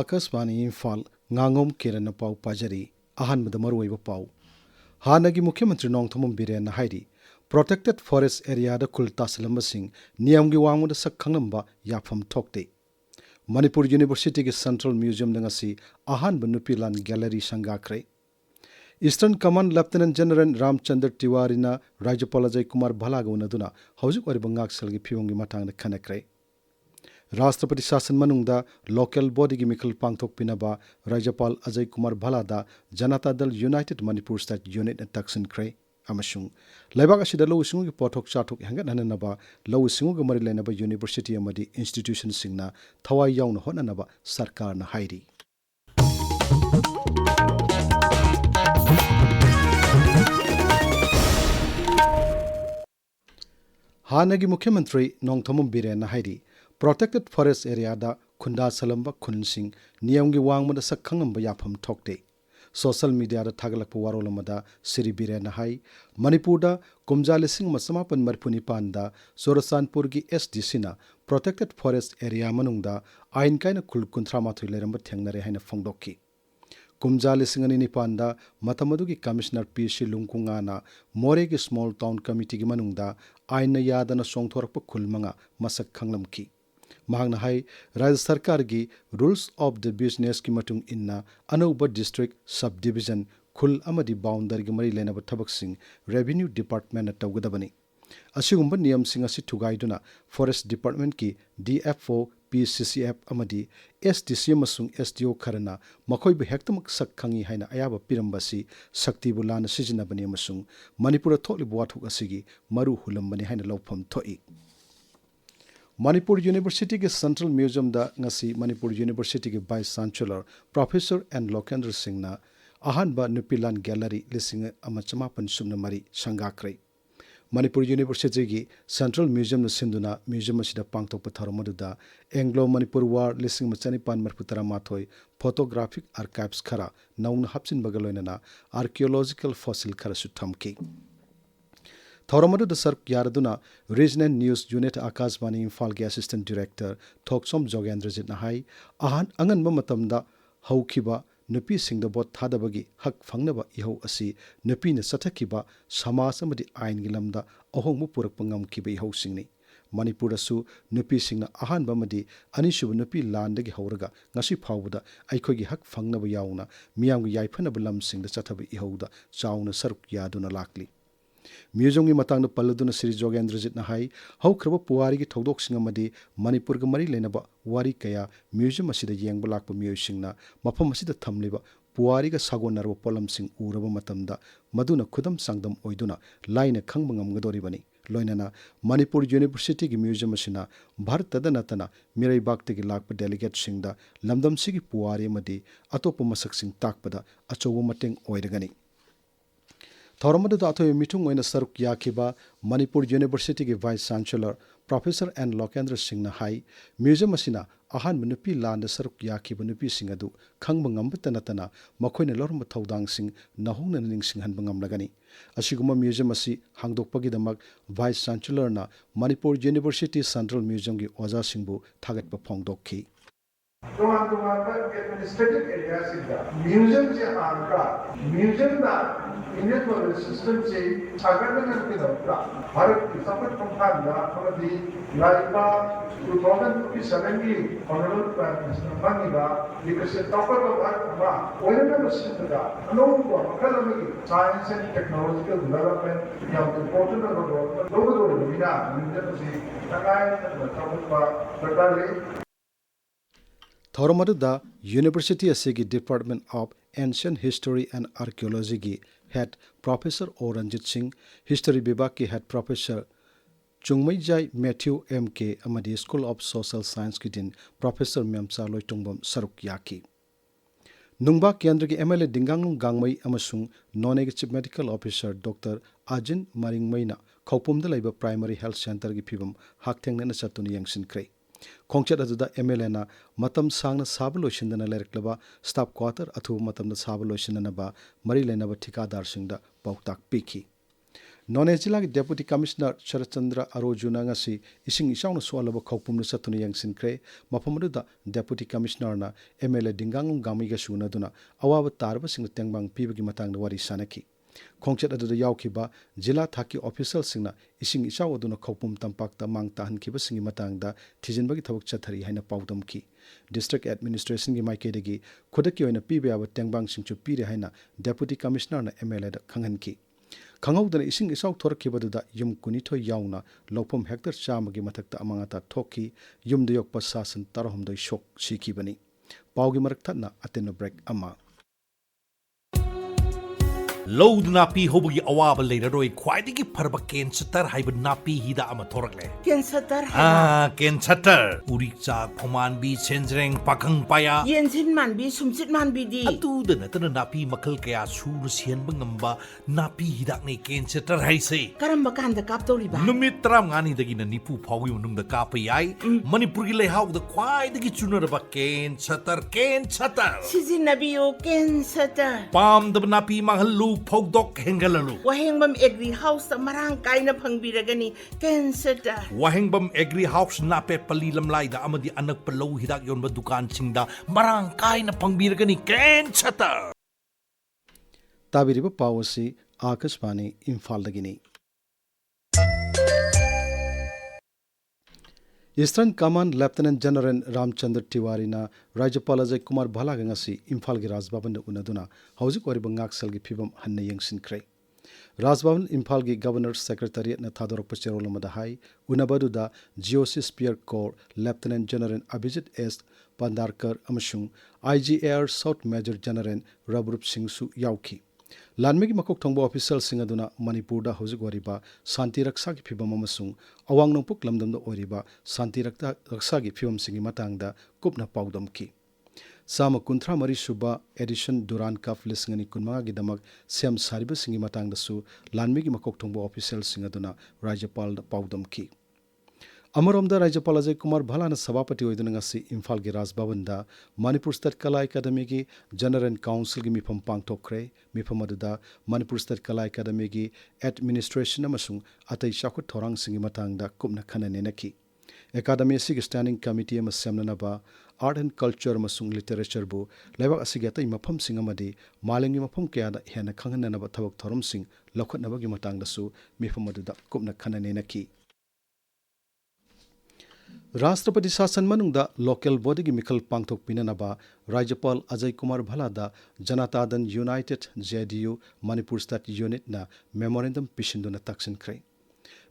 Akaswani Imphal Ngangom Kiran Pau Pajari Ahanbada Maruiba Pau Hanagi Mukhyamantri Nongthamam Biren Haidi Protected Forest Area da Kul Tasalambasing Niamgi Wangda Sakhangnamba Yapam Tokte Manipur University ki Central Museum dangasi Ahanba Nupilan Gallery Sangakre Eastern Command Lieutenant General Ramchandra Tiwari na Rajyapal Ajay Kumar Bhalaga unaduna haujuk wariba ngakselgi phiwongi matangda khanakre Rashtrapati Shasan Manungda local body gi mikal pangthok pinaba Rajyapal Ajay Kumar Bhalada Janata Dal United Manipur State Unit and Taksin Kre Amashung Laibak asida law singu gi pothok chathok hangat hananaba law singu gi mari lenaba university amadi institution singna thawai yauna honanaba sarkar na hairi Hanagi Mukhyamantri Nongthamam Biren Haidi Protected Forest Area da Khunda Salamba Khunsing Niamgi Wangmada Sakhangamba Yapam Tokte Social Media da Tagalakpa Warolamada Siri Biren Hai Manipur da Kumja Lising Masamapan Marpuni Panda Sorasanpur gi SDC na Protected Forest Area Manungda Ain Kaina Kul Kunthramathu Leramba Thengnare Haina Phongdokki Kumja Lisingani Nipanda Matamadugi Commissioner PC Lungkungana Moregi Small Town Committee gi Manungda Aina Yadana Songthorpa Kulmanga Masak Khanglamki Mahangna Hai Rajya Sarkar gi Rules of the Business ki matung inna Anauba District Subdivision Khul amadi boundary gi mari lenaba thabak sing Revenue Department na tawgadabani Asigumba niyam sing asi thugaiduna Forest Department ki DFO PCCF amadi SDC masung SDO kharana makhoi bu hektamak sak khangi haina ayaba pirambasi sakti bulana sijinabani masung Manipur thokli buathuk asigi maru hulambani haina lawpham thoi Manipur University ke Central Museum da ngasi Manipur University ke Vice Chancellor Professor and Lokendra Singh na Ahanba Nupilan Gallery lising amachamapan sumna mari sangakre Manipur University ki Central Museum na sinduna museum asida pangthokpa tharomaduda Anglo Manipur War lising machanipan marputara mathoi photographic archives khara naung hapsin bagaloinana archaeological fossil khara su thamki Thoramadu the Sark Yaraduna, Regional News Unit Akaswani Imphal ki Assistant Director, Thoksom Jogendra Jitnahai, Ahan Angan Mamatamda, Haukiba, Nupi Sing the Bot Thadabagi, Hak Fangnaba Iho Asi, Nupi Satakiba, Samasamadi Ain Gilamda, Ohomu Purapangam Kiba Iho Singni. Manipura su Nupi Singna Ahan Bamadi, Anishu Nupi Landagi Horaga, Nasi Powda, Aikogi Hak Fangnaba Yauna, Miam Yaipanabalam Sing the Satabi Ihoda, Sauna Saruk Yaduna Lakli. Museum gi matangda palladuna Sri Jogendra Jitna hai haukraba puwari gi thodok singa madi Manipur ga mari lenaba wari kaya museum asida yengba lakpa miyoi singna mafam asida thamliba puwari ga sagonarba polam sing uraba matamda maduna khudam sangdam oiduna laina khangba ngamgadoribani loinana Manipur University gi museum asina Bharatda natana mirai bakte gi lakpa delegate singda lamdam sigi puwari madi atopa masak sing takpada achowa mateng oiragani Thoramadu da athoy mitung oina saruk yakiba Manipur University ki Vice Chancellor Professor and Lokendra Singh na hai museum asina ahan nupi landa saruk yakiba nupi singadu khangba ngambata natana makhoina lorma thodang sing nahongna ning singhan bangam lagani asiguma museum asi hangdokpagi damak Vice Chancellor na Manipur University Central Museum ki oja singbu thagatpa phongdokhi administrative areas in the museum se aanka museum da Indian police system se sagardan ke dawra Bharat ki sapat pamkhanda hamadi laiba 2027 ki honorable prime minister Maniga because topper of Bharat ma oina masjida no makalami science and technological development yam important role logo bina museum se takai na tawpa tatale Thoramadu da University Asigi Department of Ancient History and Archaeology ki Head Professor Oranjit Singh, History Vibhag ki Head Professor Chungmaijai Matthew M.K. Amadi School of Social Science ki Din Professor Memsa Loitongbam Saruk Yaki. Nungba Kendra ki MLA Dingangnum Gangmai Amasung Non-Executive Medical Officer Dr. Ajin Maringmaina Kaupumda Laiba Primary Health Center ki Pibam Haktengna Satuni Yangsin Krei. Kongchat aduda MLA na matam sangna sabalo shindana lereklaba staff quarter athu matam na sabalo shindana ba mari lenaba thikadar singda pautak piki None Jila's Deputy Commissioner Sharachandra Arojuna ngasi ising isawna sualaba khawpum satuna yangsinkre mafamuda Deputy Commissioner na MLA Dingangom Gamiga sunaduna awaba tarba sing tengbang pibagi matangda wari sanaki khongchet adada yawkiba jila thaki official singna ising isaw aduna khawpum tampakta mang tahan kiba singi matangda thijinbagi thabak chathari haina paudamki District Administration gi maikedagi khudaki oina pibe aba tengbang singchu pire haina Deputy Commissioner na MLA da khanghanki Khangawdana ising isaw thorakibadada yum kunitho yauna lopom hector chamagi mathakta amangata thoki yum de yokpa sasan tarahumdoi shok sikibani pawgi marak thatna atena break ama Load napi hobugi awaba leiraroi khwaidigi pharba cancer haiba napi hida ama thorakle Cancer cancer urikcha phoman bi senjreng pakhang paya Yensin man bi sumsit man bi di atu da natana napi makhal kaya su nu sian bangamba napi hidak ne cancer haise Karamba kanda kap tori ba numit tram ngani dagi na nipu phawi unung da kapa yai manipur gi lehaw da khwaidigi chunaraba cancer Sizin nabi o cancer pam da napi mahal Pogdok Hengalalu. Wahengbam Agri House marang kaina pangbiragani cancer Wahengbam Agri House nape palilam laida amadi anak palaw hidak yon ba dukan singda marang kaina pangbiragani cancer. Tabiriba pawasi Akashvani Imphal dagini Eastern Command Lieutenant General Ramchandra Tiwari na Rajyapal Ajay Kumar Bhala ngasi Imphal gi Rajbhavan unaduna hauzik wariba ngaksal gi phibam hanna yengsinkre Rajbhavan Imphal gi Governor Secretariat na thadorak pachero lamada hai unabaduda GOC Spear Corps Lieutenant General Abhijit S Pandarkar amashung IGAR South Major General Rabrup Singh su yauki Lanmegi makok thongba official singaduna Manipur da hauzik wariba Shanti Raksa gi phibam amasung awang nongpuk lamdamda oriba Shanti Raksa gi phibam singi matangda kupna paudamki Sama kunthra mari suba edition Duran Cup lisngani kunmanga gi damak sem sariba singi matangda su Lanmegi makok thongba official singaduna Rajyapal da paudamki Amaramda Rajyapal Ajay Kumar Bhala na sabapati oiduna ngasi Imphal gi Rajbhavan da Manipur State Kala Academy gi General Council gi mifam pangthokre mifam aduda Manipur State Kala Academy gi administration amasung atai shakut thorang singi matangda kupna khananenaki Academy asigi standing committee ama semnanaba art and culture amasung literature bu lebak asigi atai mafam singamadi malengi mafam kya da hena khanghananaba thabak thoram sing lokhatnaba gi matangda su mifam aduda kupna khananenaki Rashtrapati Shasan manungda local body gi mikhal pangthok pinanaba Rajyapal Ajay Kumar Bhala da Janatadan United JDU Manipur State Unit na memorandum pishinduna taksinkre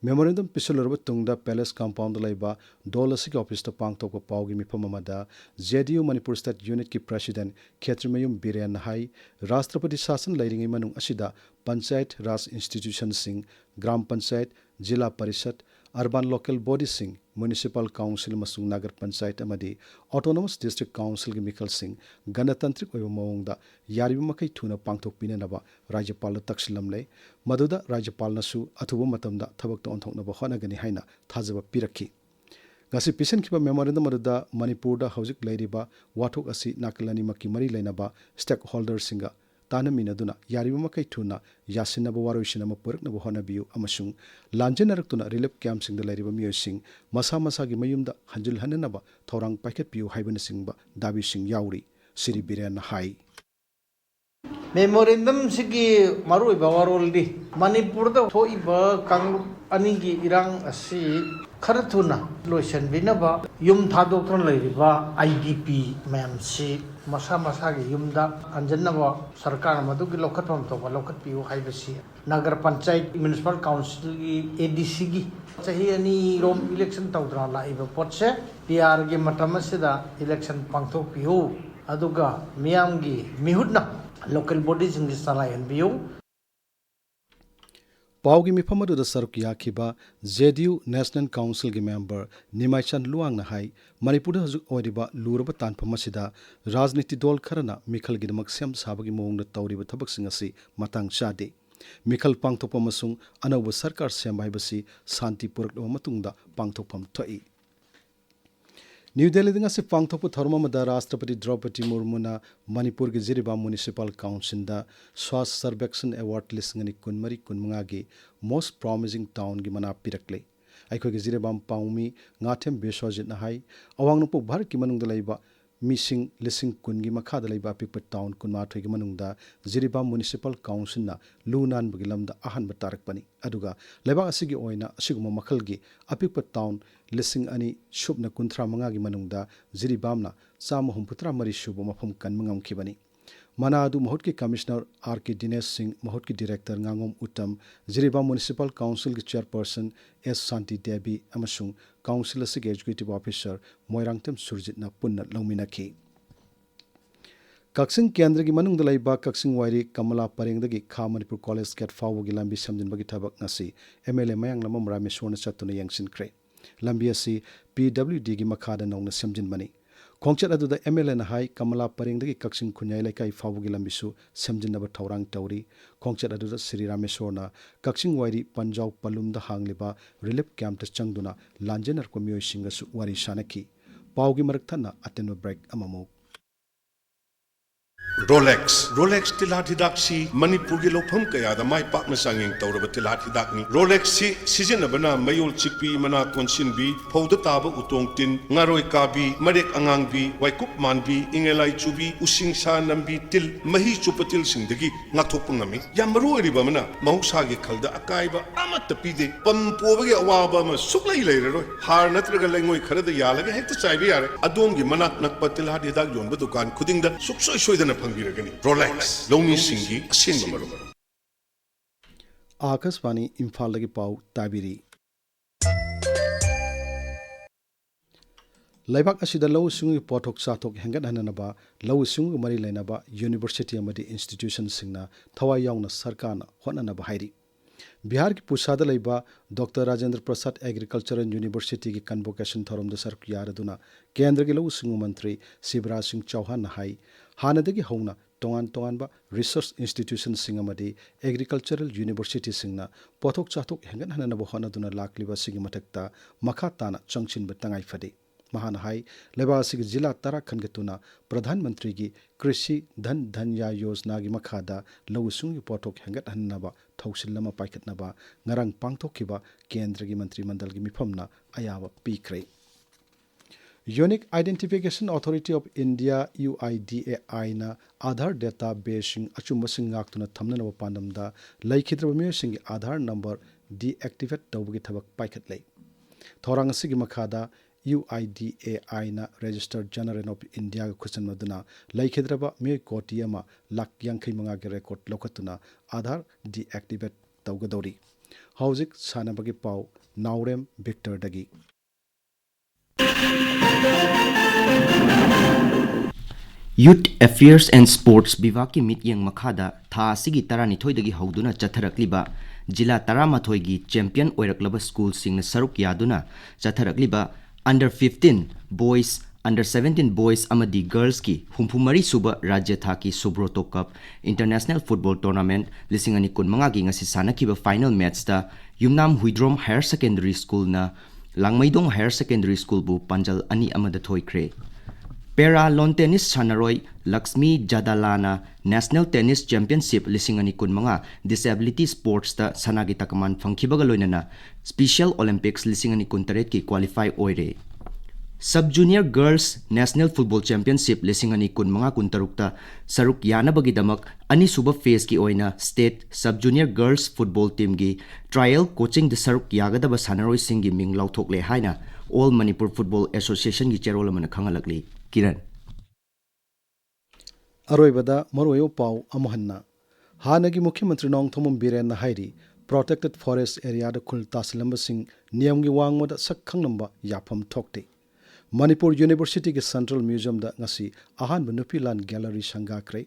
Memorandum pisulurba tungda Palace Compound laiba Dolasik office ta pangthok pawgi mifam amada JDU Manipur State Unit ki President Khetrimayum Biren hai Rashtrapati Shasan lairingi manung asida Panchayat Raj Institution sing Gram Panchayat Jila Parishad Urban Local Body Sing Municipal Council masung Nagar Panchayat amadi Autonomous District Council gi mikhal sing Ganatantrik oiba mawongda yariba makai thuna pangthok pinanaba Rajyapal taksilamle maduda Rajyapal nasu athuba matamda thabak ta onthoknaba honagani haina thajaba pirakhi ngasi pisen khiba memorandum aduda Manipur da hauzik leiriba wathok asi nakalani makki mari leinaba stakeholders singa Tanaminaduna yariba makai thuna yasinaba waroisinama puraknaba honabiu amasung lanjenarakuna relief camp singda leiriba miyosing masa masa gi mayumda hanjul hananaba thorang paket piu haibana singba dabi sing yauri Siri Biren hai Memorandum sigi marui bawarol di Manipur da thoi ba kang aningi irang asi kharatuna lotion binaba yum thadokron leiriba IDP mem si masa masa gi yumda anjannaba sarkar madu gi lokhatom to lokhat piu haibasi nagar panchayat municipal council gi ADC gi chahi ani rom election tawdra la iba potse PR gi matamasida election pangthok piu aduga miyam gi mihudna local bodies in this and view Paugi mifamadu da saruk yakhiba JDU National Council gi member Nimaichan Luang na hai Manipur hazuk oriba luraba tanpamasida rajniti dol kharana mikhal gi damak sem sabagi mawongda tawriba thabak singasi matang chade mikhal pangthokpa masung anauba sarkar sembai basi santi purak matungda pangthokpam thoi new Delhi ngasi pangthokpu thorma mada Rashtrapati Draupadi Murmuna Manipur gi Jiribam Municipal Council da Swas Sarvekshan Award lisingani kunmari kunmanga gi Most Promising Town gi mana pirakle aiko gi Jiribam Paumi Ngathem Beswajit na hai awangnupu Bharat ki manungda laiba Missing lising kun gi makha da laiba pikpa town kunma thoi gi manungda Jiribam Municipal Council na lunan bugilam da ahan batarak pani aduga laiba asigi oina asiguma makhal gi apikpa town lising ani shubna kunthra manga gi manungda Jiribam na sama humputra mari shubu mafum kan mangam khibani mana adu mahut ki commissioner RK Dinesh Singh mahut ki director Ngangom Uttam Jiribam Municipal Council ki chairperson S Santi Devi amasung council asig executive officer Moirangtem Surjit na punna lawminakhi Kaksing Kendra gi manungda laiba Kaksing Wairi Kamala Parengdagi Kha Manipur College Gate Fawu gi lambi samjinbagi thabak ngasi MLA Mayang Lamam Rameshwarna chatuna yangsinkre lambi asi PWD gi makhada nongna samjinbani Khongchat adu da MLA na hai Kamala Parengdagi Kaksing Khunyai Laikai Fawu gi lambisu samjinaba thaurang tauri Khongchat adu da Sri Rameshwarna Kaksing Wairi Panjau Palum da hangliba relief camp ta changduna lanjenar ko miyoi singasu wari sanaki pawgi marak thana atenwa break amamu Rolex tilat hidak si Manipur gi lopham kaya da mai pak na sangeng tawraba tilat hidak ni Rolex si season bana mayol chikpi mana konsin bi phauda taba utong tin ngaroi ka bi marek angang bi waikup man bi ingelai chubi using sa nambi til mahi chupatil singdagi ngathok ngami yamro riba mana mahuksa gi khalda akaiba amatta pide pampoba gi awaba ma suklai leiroi har natraga lengoi kharada yalaga hekta chaibi yare adom gi manak nakpa tilat hidak yonba dukan khudingda suksoi soidana Rolex, Lomi Singi, Singamaro. Akaswani Imphal lagi pau tabiri. Laibak asida law sungi pothok sathok hengat hananaba law sungi mari lainaba university amadi institution singna thawai yaungna sarkarna hotnanaba hairi. Bihar ki pusada laiba Dr. Rajendra Prasad Agricultural University ki convocation thorom da sark yaraduna kendra ki law sungi mantri Shivraj Singh Chauhan hai hanadagi hauna tongan ba research institution singamadi agricultural university singna pothok chathok hengan hanana bo hona duna lakliba sigi matakta makha tana changchin ba tangai fade mahana hai leba sigi jila tara khangetuna pradhan mantri gi krishi dhan dhanya yojna gi makhada lawsung gi pothok hengat hanna ba thausilama paikhatna ba ngarang pangthokkiba kendra gi mantri mandal gi mifamna ayawa pikre Unique Identification Authority of India UIDAI na Aadhaar database achumbasing ngaktuna thamnana pandamda laikhidra miyosing Aadhaar number deactivate tawgi thabak paikhatlei thorang sigi makhada UIDAI na Registered General of India ga khusan maduna laikhidra ba miy koti ama lak yankhai manga ge record lokatuna Aadhaar deactivate tawgadori hauzik sanabagi pau Naorem Victor dagi Youth Affairs and Sports Bivak ki mityang makhada tha asigi tarani thoidagi hauduna chatharakliba jila taramathoi gi champion oiraklaba school singna saruk yaduna chatharakliba under 15 boys under 17 boys amadi girls ki humpumari suba rajya tha ki Subroto Cup International Football Tournament lisingani kunmanga gi ngasi sanakiba final match ta Yumnam Huidrom Higher Secondary School na Langmaidong Higher Secondary School bu panjal ani amada thoikre Para Lawn Tennis Sanaroi Lakshmi Jadalana National Tennis Championship lisingani kunmanga Disability Sports ta sanagi takaman phangkhibaga loinana Special Olympics lisingani kuntaret ki qualify oire Sub Junior Girls National Football Championship lisingani kunmanga kuntarukta saruk yanabagi damak ani suba phase ki oina State Sub Junior Girls Football Team gi trial coaching de saruk yagadaba sanaroi singi ming lauthokle haina All Manipur Football Association gi chairol amana khangalakli Kiran Aroibada Maroyo Pau Amohanna Hanagi Mukhyamantri Nongthomam Biren na hairi protected forest area da khul tasilamba sing niyamgi wangmoda sakhang namba yapam thokte Manipur University ki Central Museum da ngasi ahan Nupilan Gallery sangakre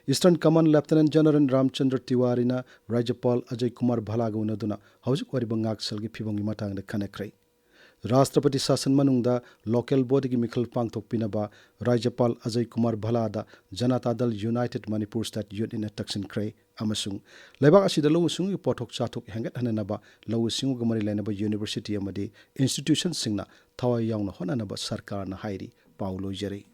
Eastern Command Lieutenant General Ramchandra Tiwari na Rajapal Ajay Kumar Bhalaga unaduna haujuk wari bangak salgi phibongi matang da khanakre राष्ट्रपति शासन मनुंगदा local body की मिखल पांगथोक पिनबा राज्यपाल अजय कुमार भलादा Janata Dal united Manipur state youth इन तक्सिन क्रे अमसुंग लेबाक असिदा लौसुंग पोथोक चाथोक हेंगत हननबा लौसुंग गमरि लेनबा यूनिवर्सिटी अमदी इंस्टीट्यूशन सिंगना थवाई यावना होननबा सरकार ना हाइरी पाउलो जरे